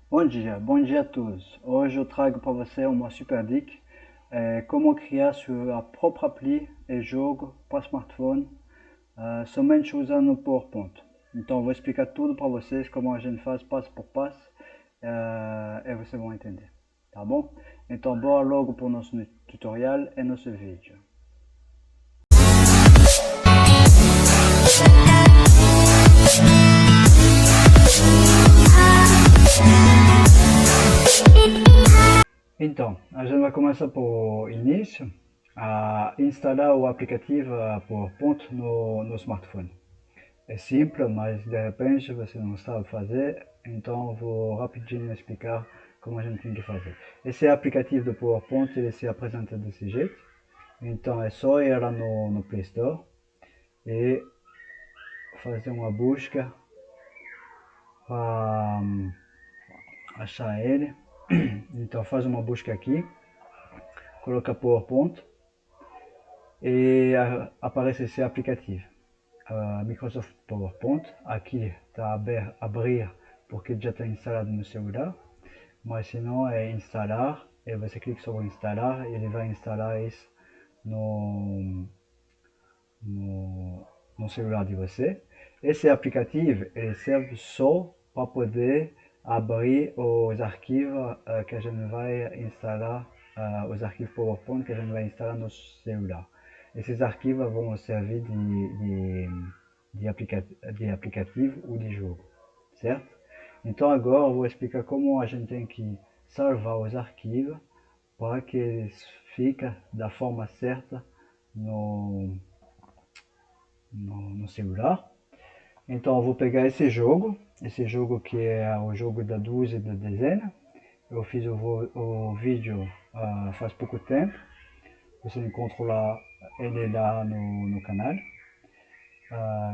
Bom dia a todos. Hoje eu trago para você uma super dica, como criar sua própria appli e jogo para smartphone, somente usando o PowerPoint. Então eu vou explicar tudo para vocês, como a gente faz passo por passo, e vocês vão entender, tá bom? Então bora logo para o nosso tutorial e nosso vídeo. Então, a gente vai começar por início a instalar o aplicativo PowerPoint no smartphone. É simples, mas de repente você não sabe fazer, então eu vou rapidinho explicar como a gente tem que fazer. Esse aplicativo do PowerPoint ele se apresenta desse jeito, então é só ir lá no Play Store e fazer uma busca para achar ele. Então faz uma busca aqui, coloca PowerPoint e aparece esse aplicativo. Microsoft PowerPoint, aqui está abrir porque já está instalado no celular, mas se não é instalar, e você clica sobre instalar, ele vai instalar isso no, no, no celular de você. Esse aplicativo ele serve só para poder abrir os arquivos que a gente vai instalar, os arquivos PowerPoint que a gente vai instalar no celular. Esses arquivos vão servir de aplicativo ou de jogo, certo? Então agora eu vou explicar como a gente tem que salvar os arquivos para que eles fiquem da forma certa no celular. Então eu vou pegar esse jogo que é o jogo da dúzia e da dezena. Eu fiz o vídeo faz pouco tempo, você encontra lá, ele lá no canal,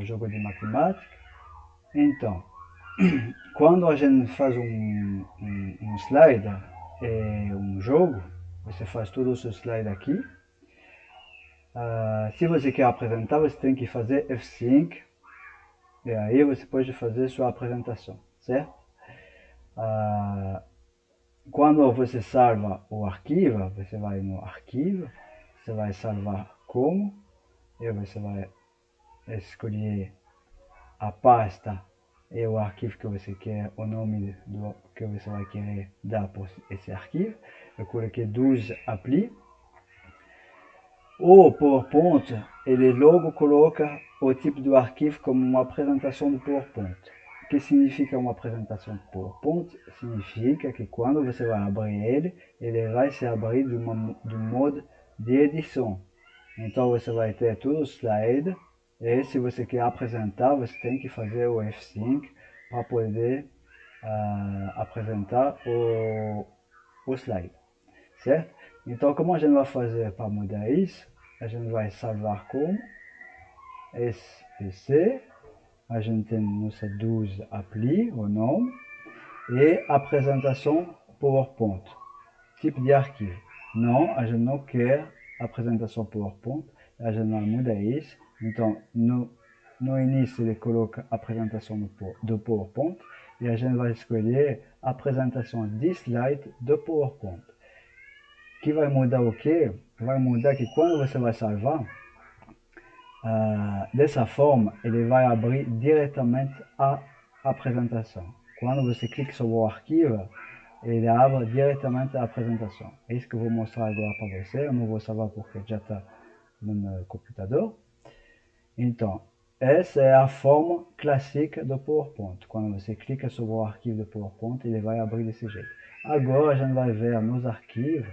jogo de matemática. Então, quando a gente faz um slide, um jogo, você faz todo o seu slide aqui. Se você quer apresentar, você tem que fazer F5, e aí você pode fazer sua apresentação, certo? Quando você salva o arquivo, você vai no arquivo, você vai salvar como, e você vai escolher a pasta e o arquivo que você quer, o nome do que você vai querer dar por esse arquivo. Eu coloquei 12 appli. O PowerPoint, ele logo coloca o tipo do arquivo como uma apresentação do PowerPoint. O que significa uma apresentação do PowerPoint? Significa que quando você vai abrir ele vai se abrir do modo de edição. Então você vai ter todo o slide, e se você quer apresentar, você tem que fazer o F5 para poder apresentar o slide, certo? Então como a gente vai fazer para mudar isso? A gente vai salvar como SPC, a gente tem nossa 12 appli, o nome, e apresentação PowerPoint, tipo de arquivo. Não, a gente não quer apresentação PowerPoint, a gente vai mudar isso. Então, no início ele coloca apresentação do PowerPoint, e a gente vai escolher apresentação de slide do PowerPoint. Que vai mudar o que? Vai mudar que quando você vai salvar, dessa forma, ele vai abrir diretamente a apresentação. Quando você clica sobre o arquivo, ele abre diretamente a apresentação. É isso que eu vou mostrar agora para você. Eu não vou salvar porque já está no meu computador. Então, essa é a forma clássica do PowerPoint. Quando você clica sobre o arquivo do PowerPoint, ele vai abrir desse jeito. Agora a gente vai ver nos arquivos,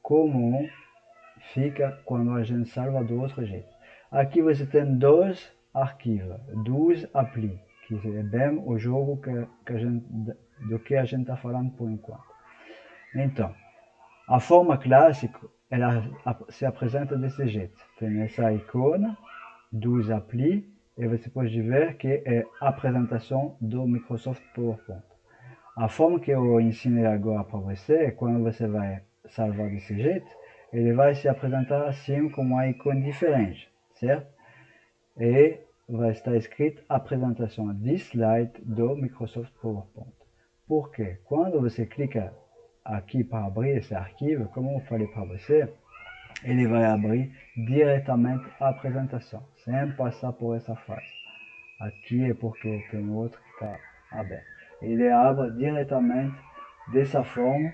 como fica quando a gente salva do outro jeito. Aqui você tem dois arquivos, 12 appli, que é bem o jogo do que a gente está falando por enquanto. Então, a forma clássica, ela se apresenta desse jeito. Tem essa icona, 12 appli, e você pode ver que é a apresentação do Microsoft PowerPoint. A forma que eu ensinei agora para você, quando você vai salvar desse jeito, ele vai se apresentar assim com uma ícone diferente, certo? E vai estar escrito apresentação de slide do Microsoft PowerPoint. Porque quando você clica aqui para abrir esse arquivo, como eu falei para você, ele vai abrir diretamente a apresentação, sem passar por essa fase. Aqui é porque tem outro que está aberto. Ele abre diretamente dessa forma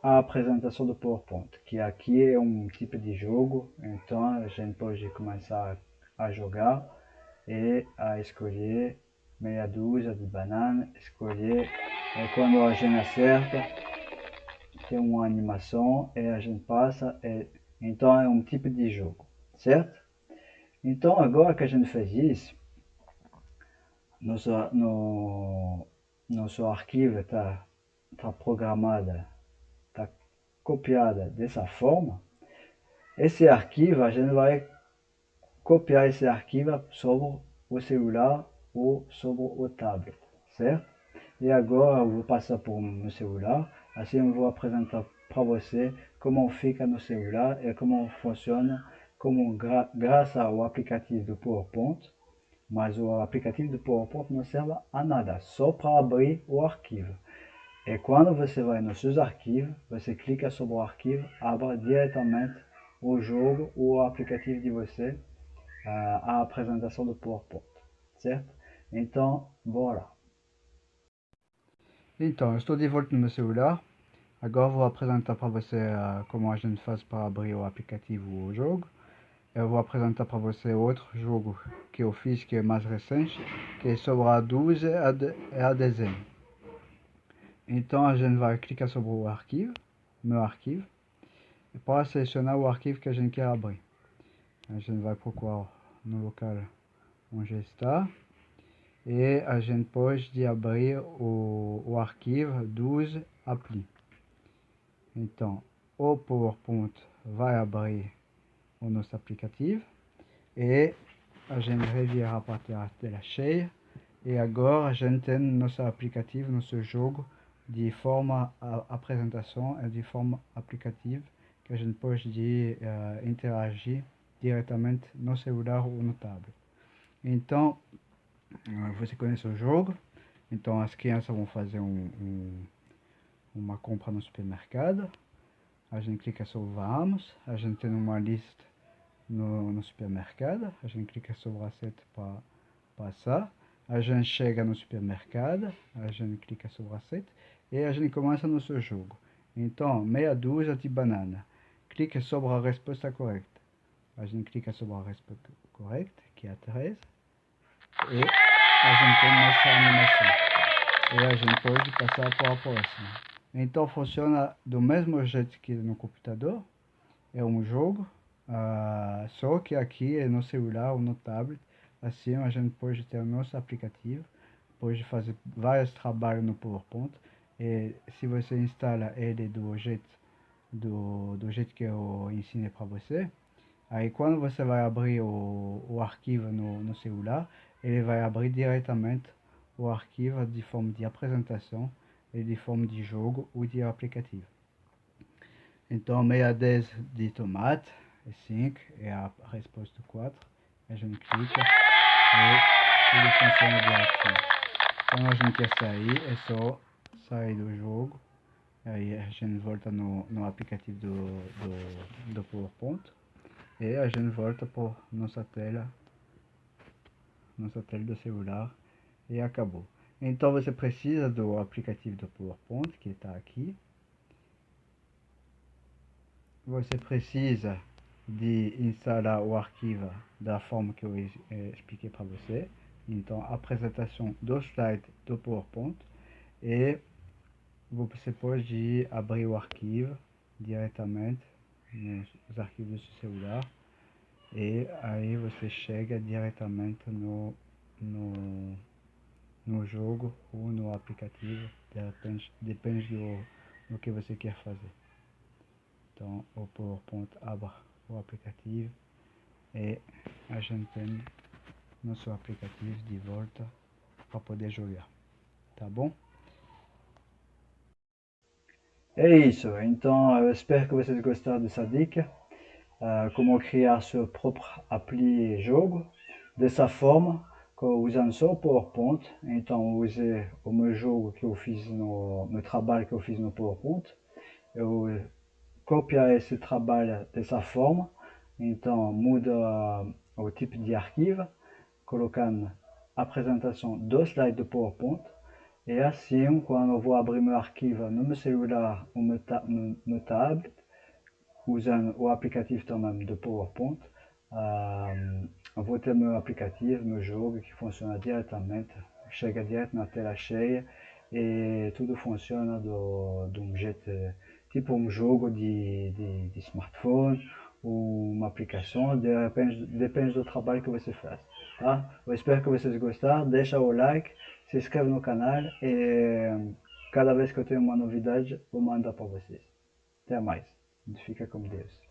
a apresentação do PowerPoint, que aqui é um tipo de jogo, então a gente pode começar a jogar e a escolher meia dúzia de bananas, escolher, e quando a gente acerta, tem uma animação e a gente passa, então é um tipo de jogo, certo? Então agora que a gente fez isso, nosso arquivo tá programado, está copiada dessa forma, esse arquivo a gente vai copiar esse arquivo sobre o celular ou sobre o tablet, certo? E agora eu vou passar por meu celular, assim eu vou apresentar para você como fica no celular e como funciona, como graças ao aplicativo do PowerPoint, mas o aplicativo do PowerPoint não serve a nada, só para abrir o arquivo. E quando você vai nos seus arquivos, você clica sobre o arquivo, abre diretamente o jogo ou o aplicativo de você, a apresentação do PowerPoint, certo? Então, bora! Então, eu estou de volta no meu celular. Agora vou apresentar para você como a gente faz para abrir o aplicativo ou o jogo. Eu vou apresentar para você outro jogo que eu fiz, que é mais recente, que é sobre a 12 e a dezembro. Então a gente vai clicar sobre o arquivo, meu arquivo, e para selecionar o arquivo que a gente quer abrir. A gente vai procurar no local onde está e a gente pode abrir o arquivo 12 appli. Então o PowerPoint vai abrir o nosso aplicativo e a gente revira para ter a tela cheia e agora a gente tem nosso aplicativo, nosso jogo de forma apresentação e de forma aplicativa que a gente pode interagir diretamente no celular ou no tablet. Então você conhece o jogo, então as crianças vão fazer uma compra no supermercado, a gente clica sobre vamos, a gente tem uma lista no supermercado, a gente clica sobre a seta para passar, a gente chega no supermercado, a gente clica sobre a seta e a gente começa nosso jogo. Então, meia dúzia de banana, clica sobre a resposta correta, a gente clica sobre a resposta correta, que é a 13, e a gente tem nossa animação, e a gente pode passar para a próxima. Então funciona do mesmo jeito que no computador, é um jogo, só que aqui é no celular ou no tablet, assim a gente pode ter o nosso aplicativo, pode fazer vários trabalhos no PowerPoint, e se você instala ele do jeito que eu ensinei para você, aí quando você vai abrir o arquivo no celular, ele vai abrir diretamente o arquivo de forma de apresentação e de forma de jogo ou de aplicativo. Então, meia 10 de tomate é 5, é a resposta 4. A gente clica e tudo funciona direitinho. Quando a gente quer sair, é só sair do jogo. Aí a gente volta no aplicativo do PowerPoint. E a gente volta por nossa tela do celular e acabou. Então você precisa do aplicativo do PowerPoint que está aqui. Você precisa de instalar o arquivo da forma que eu expliquei para você. Então, apresentação do slide do PowerPoint e você pode abrir o arquivo diretamente nos arquivos do seu celular e aí você chega diretamente no jogo ou no aplicativo, depende do que você quer fazer. Então o PowerPoint abre o aplicativo e a gente tem nosso aplicativo de volta para poder jogar, tá bom? É isso, então eu espero que vocês gostaram dessa dica como criar seu próprio appli jogo dessa forma, usando só o PowerPoint. Então usei o meu jogo que eu fiz meu trabalho que eu fiz no PowerPoint. Eu copiar esse trabalho dessa forma, então muda o tipo de arquivo, colocando a apresentação do slide do PowerPoint, e assim, quando eu vou abrir meu arquivo no meu celular ou no tablet, usando o aplicativo também do PowerPoint, eu vou ter meu aplicativo, meu jogo que funciona diretamente, chega direto na tela cheia e tudo funciona de um jeito, tipo um jogo de smartphone, ou uma aplicação, depende do trabalho que você faz. Tá? Eu espero que vocês gostaram, deixa o like, se inscreve no canal e cada vez que eu tenho uma novidade eu mando para vocês. Até mais. Fica com Deus.